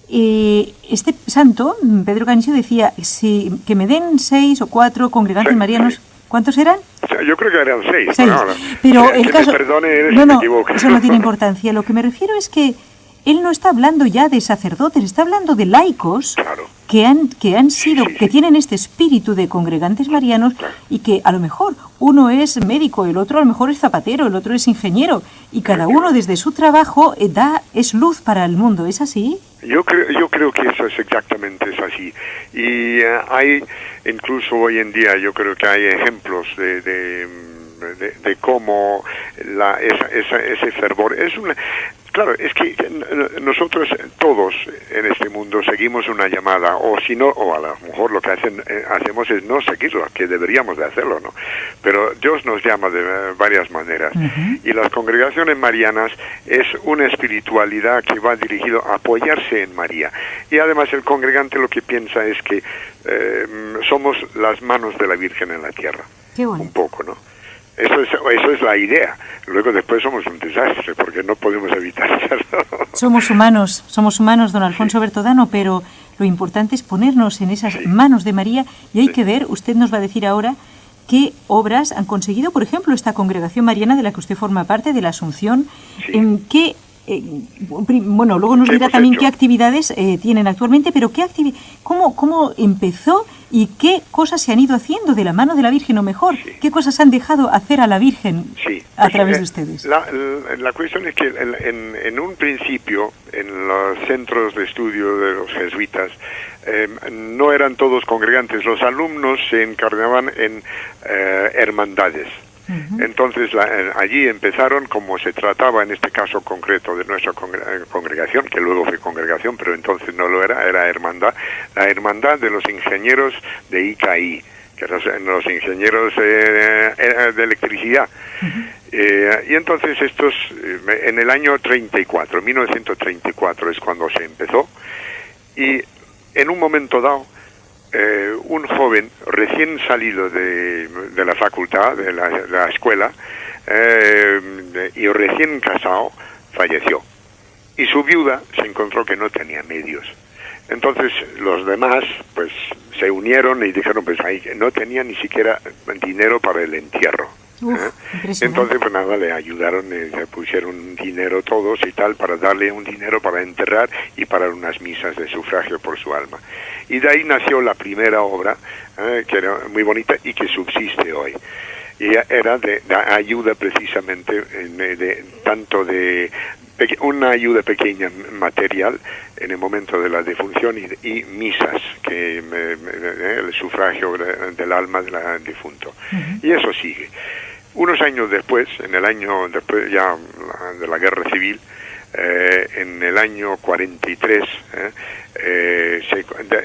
este santo, Pedro Canicio, decía que me den 6 o 4 congregantes marianos. ¿Cuántos eran? Yo creo que eran 6. 6. No, pero que el caso... me perdone no, si me equivoco. eso no tiene importancia. Lo que me refiero es que él no está hablando ya de sacerdotes, está hablando de laicos, claro, que han sido, sí. que tienen este espíritu de congregantes marianos, claro, y que a lo mejor uno es médico, el otro a lo mejor es zapatero, el otro es ingeniero, y cada uno desde su trabajo es luz para el mundo. ¿Es así? Yo creo que eso es exactamente así. Y hay, incluso hoy en día, yo creo que hay ejemplos de cómo ese fervor es una... Claro, es que nosotros todos en este mundo seguimos una llamada, o si no, o a lo mejor lo que hacemos es no seguirlo, que deberíamos de hacerlo, ¿no? Pero Dios nos llama de varias maneras. Uh-huh. Y las congregaciones marianas es una espiritualidad que va dirigido a apoyarse en María. Y además el congregante lo que piensa es que somos las manos de la Virgen en la tierra. Qué bonito. Un poco, ¿no? Eso es la idea. Luego después somos un desastre porque no podemos evitar hacerlo. Somos humanos, don Alfonso Bertodano, pero lo importante es ponernos en esas manos de María, y hay que ver, usted nos va a decir ahora qué obras han conseguido, por ejemplo, esta congregación mariana de la que usted forma parte, de la Asunción, en qué... bueno, luego nos dirá también qué actividades tienen actualmente, pero cómo empezó y qué cosas se han ido haciendo de la mano de la Virgen, o mejor, qué cosas han dejado hacer a la Virgen a través de ustedes. La cuestión es que en un principio, en los centros de estudio de los jesuitas, no eran todos congregantes, los alumnos se encarnaban en hermandades. Uh-huh. Entonces allí empezaron, como se trataba en este caso concreto de nuestra congregación, que luego fue congregación, pero entonces no lo era hermandad, la hermandad de los ingenieros de ICAI, que eran los ingenieros de electricidad. Uh-huh. Y entonces estos, en el año 1934 es cuando se empezó, y en un momento dado, un joven recién salido de la facultad, de la escuela, y recién casado, falleció. Y su viuda se encontró que no tenía medios. Entonces los demás pues se unieron y dijeron pues ahí no tenía ni siquiera dinero para el entierro. Entonces pues nada, le ayudaron, le pusieron dinero todos y tal, para darle un dinero para enterrar y para unas misas de sufragio por su alma. Y de ahí nació la primera obra, que era muy bonita y que subsiste hoy. Y era de ayuda precisamente, tanto de una ayuda pequeña material en el momento de la defunción y misas, que el sufragio del alma del difunto. Uh-huh. Y eso sigue. Unos años después, después ya de la Guerra Civil, en el año 43,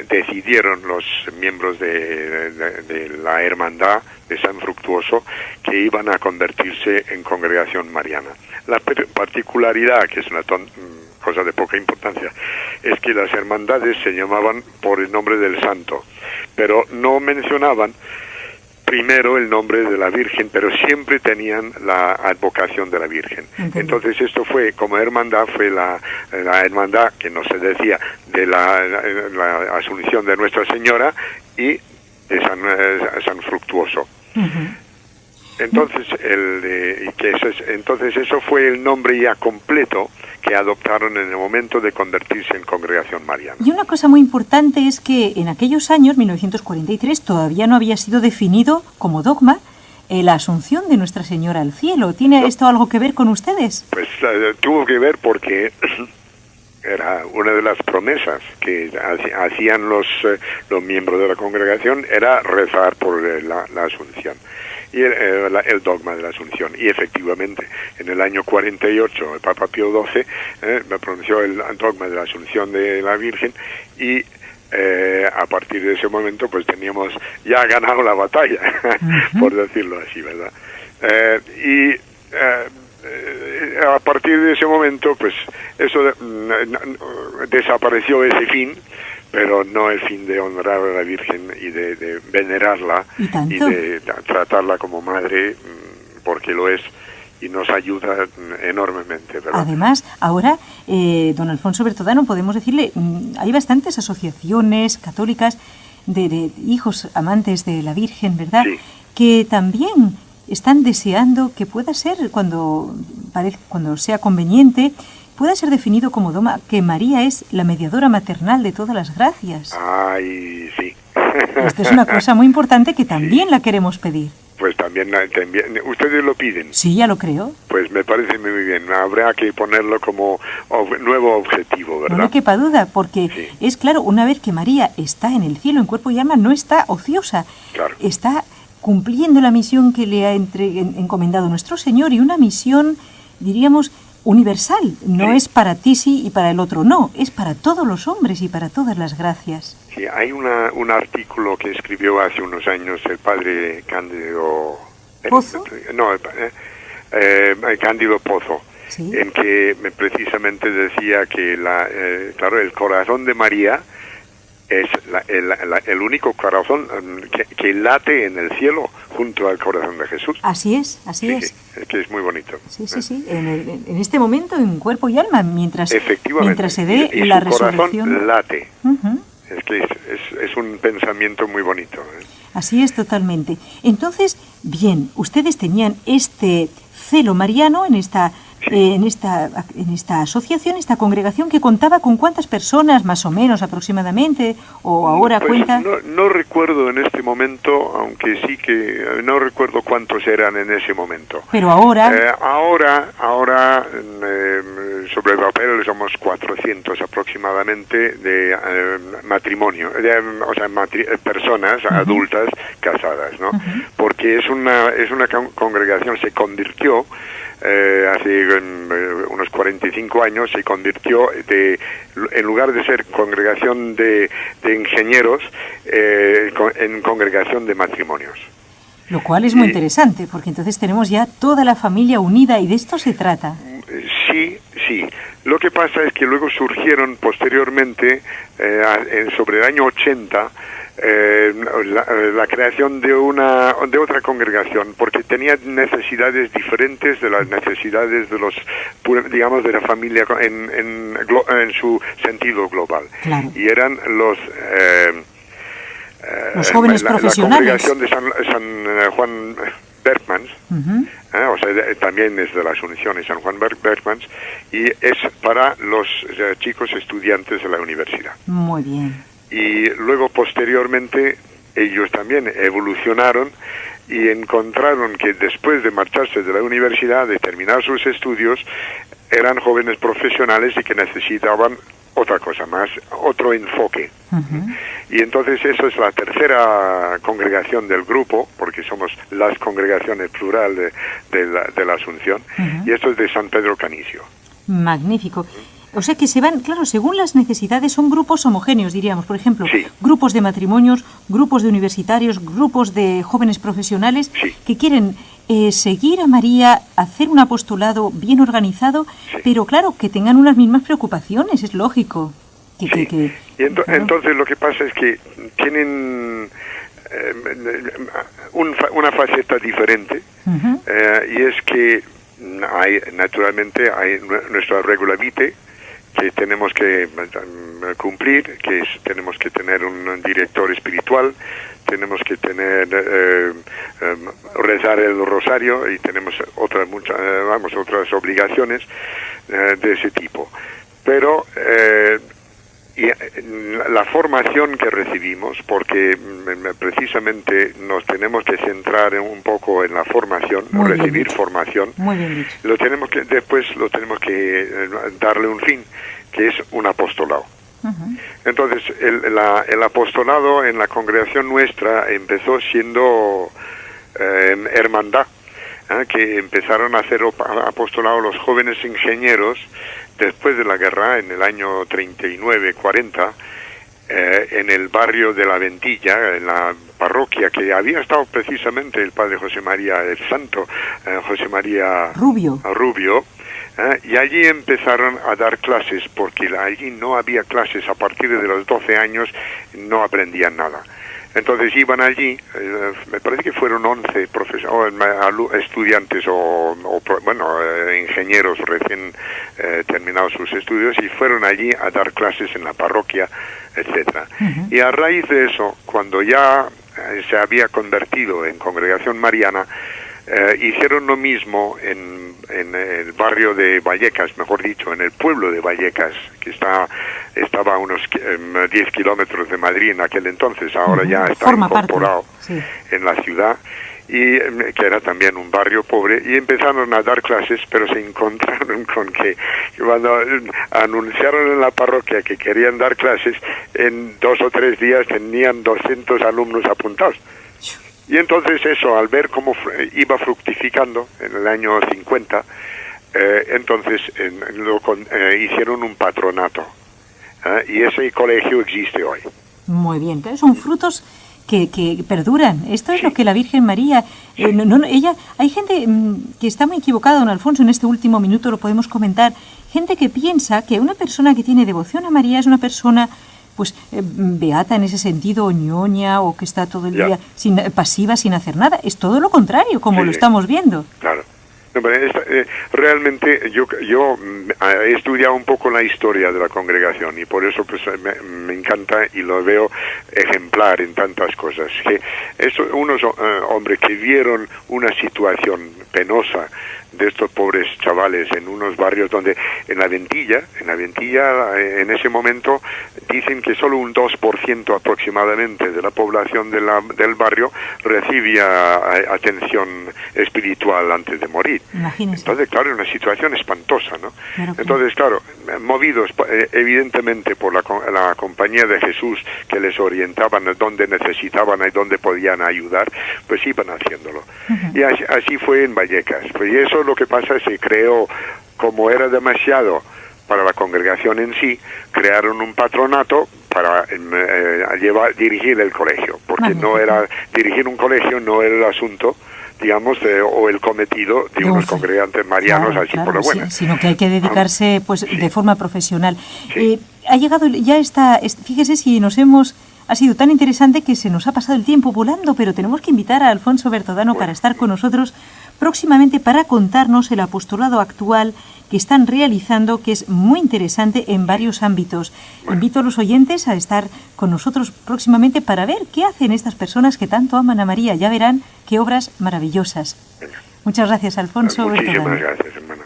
decidieron los miembros de la Hermandad de San Fructuoso que iban a convertirse en congregación mariana. La particularidad, que es una cosa de poca importancia, es que las hermandades se llamaban por el nombre del santo, pero no mencionaban primero el nombre de la Virgen, pero siempre tenían la advocación de la Virgen. Entonces esto fue, como hermandad, fue la hermandad, que no se decía, de la Asunción de Nuestra Señora y de San Fructuoso. Uh-huh. Entonces, entonces eso fue el nombre ya completo que adoptaron en el momento de convertirse en congregación mariana. Y una cosa muy importante es que en aquellos años, 1943, todavía no había sido definido como dogma la asunción de Nuestra Señora al cielo. ¿Tiene esto algo que ver con ustedes? Pues tuvo que ver porque era una de las promesas que hacían los miembros de la congregación, era rezar por la asunción. Y el dogma de la Asunción. Y efectivamente, en el año 48, el Papa Pío XII pronunció el dogma de la Asunción de la Virgen, y a partir de ese momento pues teníamos ya ganado la batalla, uh-huh, por decirlo así, ¿verdad? A partir de ese momento pues eso desapareció ese fin, pero no el fin de honrar a la Virgen y de venerarla y de tratarla como madre, porque lo es, y nos ayuda enormemente, ¿verdad? Además, ahora, don Alfonso Bertodano, podemos decirle, hay bastantes asociaciones católicas de hijos amantes de la Virgen, ¿verdad? Sí. Que también están deseando que pueda ser, cuando sea conveniente, pueda ser definido como doma, que María es la mediadora maternal de todas las gracias. Ay, sí. Esto es una cosa muy importante que también la queremos pedir. Pues también, ¿ustedes lo piden? Sí, ya lo creo. Pues me parece muy bien. Habrá que ponerlo como nuevo objetivo, ¿verdad? No le quepa duda, porque sí. Es claro, una vez que María está en el cielo, en cuerpo y alma, no está ociosa. Claro. Está cumpliendo la misión que le ha encomendado nuestro Señor, y una misión, diríamos, universal. No es para ti sí y para el otro no, es para todos los hombres y para todas las gracias. Sí, hay un artículo que escribió hace unos años el padre Cándido... ¿Pozo? Cándido Pozo, ¿sí? En que precisamente decía que, claro, el corazón de María es el único corazón que late en el cielo junto al corazón de Jesús. Así es, así es. Es que es muy bonito. Sí. En este momento, en cuerpo y alma, mientras se dé y la su resurrección. Corazón late. Es que es un pensamiento muy bonito. Así es, totalmente. Entonces, bien, ustedes tenían este celo mariano en esta asociación, esta congregación, que contaba con ¿cuántas personas, más o menos, aproximadamente? ¿O ahora pues cuenta? No recuerdo en este momento, aunque sí que no recuerdo cuántos eran en ese momento. Pero ahora... Ahora sobre el papel somos 400 aproximadamente de matrimonio, personas adultas casadas, ¿no? Porque es una congregación, se convirtió hace unos 45 años, se convirtió en lugar de ser congregación de ingenieros, en congregación de matrimonios. Lo cual es muy interesante, porque entonces tenemos ya toda la familia unida, y de esto se trata. Sí. Lo que pasa es que luego surgieron posteriormente, sobre el año 80, la creación de otra congregación, porque tenía necesidades diferentes de las necesidades de de la familia en su sentido global. Claro. Y eran los jóvenes profesionales. La congregación de San Juan Bergmans, también es de la Asunción de San Juan Bergmans, y es para los chicos estudiantes de la universidad. Muy bien. Y luego posteriormente ellos también evolucionaron y encontraron que después de marcharse de la universidad, de terminar sus estudios, eran jóvenes profesionales y que necesitaban otra cosa más, otro enfoque. Y entonces eso es la tercera congregación del grupo, porque somos las congregaciones plural de la Asunción, y esto es de San Pedro Canicio. Magnífico. O sea que se van, claro, según las necesidades, son grupos homogéneos, diríamos. Por ejemplo, grupos de matrimonios, grupos de universitarios, grupos de jóvenes profesionales que quieren seguir a María, hacer un apostolado bien organizado, pero claro, que tengan unas mismas preocupaciones, es lógico. Entonces lo que pasa es que tienen una faceta diferente, y es que naturalmente hay nuestra regula vitae que tenemos que cumplir, que tenemos que tener un director espiritual, tenemos que rezar el rosario, y tenemos otras obligaciones de ese tipo. Pero la formación que recibimos, porque precisamente nos tenemos que centrar un poco en la formación, recibir formación, después lo tenemos que darle un fin, que es un apostolado. Entonces el apostolado en la congregación nuestra empezó siendo hermandad, que empezaron a hacer apostolado los jóvenes ingenieros después de la guerra, en el año 39-40, en el barrio de La Ventilla, en la parroquia que había estado precisamente el padre José María, el santo José María Rubio, y allí empezaron a dar clases, porque allí no había clases. A partir de los 12 años no aprendían nada. Entonces iban allí, me parece que fueron 11 estudiantes ingenieros recién terminados sus estudios, y fueron allí a dar clases en la parroquia, etcétera. Y a raíz de eso, cuando ya se había convertido en congregación mariana, hicieron lo mismo en el barrio de Vallecas, mejor dicho, en el pueblo de Vallecas, que estaba a unos 10 kilómetros de Madrid en aquel entonces, ahora ya está incorporado en la ciudad, y que era también un barrio pobre, y empezaron a dar clases, pero se encontraron con que cuando anunciaron en la parroquia que querían dar clases, en 2 o 3 días tenían 200 alumnos apuntados. Y entonces eso, al ver cómo iba fructificando en el año 50, entonces hicieron un patronato. Y ese colegio existe hoy. Muy bien, son frutos que perduran. Esto es lo que la Virgen María... ella, hay gente que está muy equivocada, don Alfonso, en este último minuto lo podemos comentar. Gente que piensa que una persona que tiene devoción a María es una persona... pues beata en ese sentido, ñoña, o que está todo el día pasiva, sin hacer nada. Es todo lo contrario, como lo estamos viendo. Claro. Realmente yo he estudiado un poco la historia de la congregación, y por eso pues me encanta y lo veo ejemplar en tantas cosas. Que unos hombres que vieron una situación penosa de estos pobres chavales en unos barrios donde en la Ventilla en ese momento dicen que solo un 2% aproximadamente de la población del barrio recibía atención espiritual antes de morir. Imagínese. Entonces, claro, una situación espantosa, ¿no? Claro. Entonces, claro, movidos evidentemente por la compañía de Jesús, que les orientaban a dónde necesitaban y dónde podían ayudar, pues iban haciéndolo. Y así fue en Vallecas. Pues y eso lo que pasa es que creó, como era demasiado para la congregación en sí, crearon un patronato para dirigir el colegio, porque dirigir un colegio no era el asunto, digamos, o el cometido de unos congregantes marianos, por lo bueno. Sino que hay que dedicarse pues de forma profesional. Ha llegado, ya está, fíjese si ha sido tan interesante que se nos ha pasado el tiempo volando, pero tenemos que invitar a Alfonso Bertodano para estar con nosotros próximamente para contarnos el apostolado actual que están realizando, que es muy interesante en varios ámbitos. Invito a los oyentes a estar con nosotros próximamente para ver qué hacen estas personas que tanto aman a María. Ya verán qué obras maravillosas. Muchas gracias, Alfonso Bertodano. Muchísimas gracias, hermano.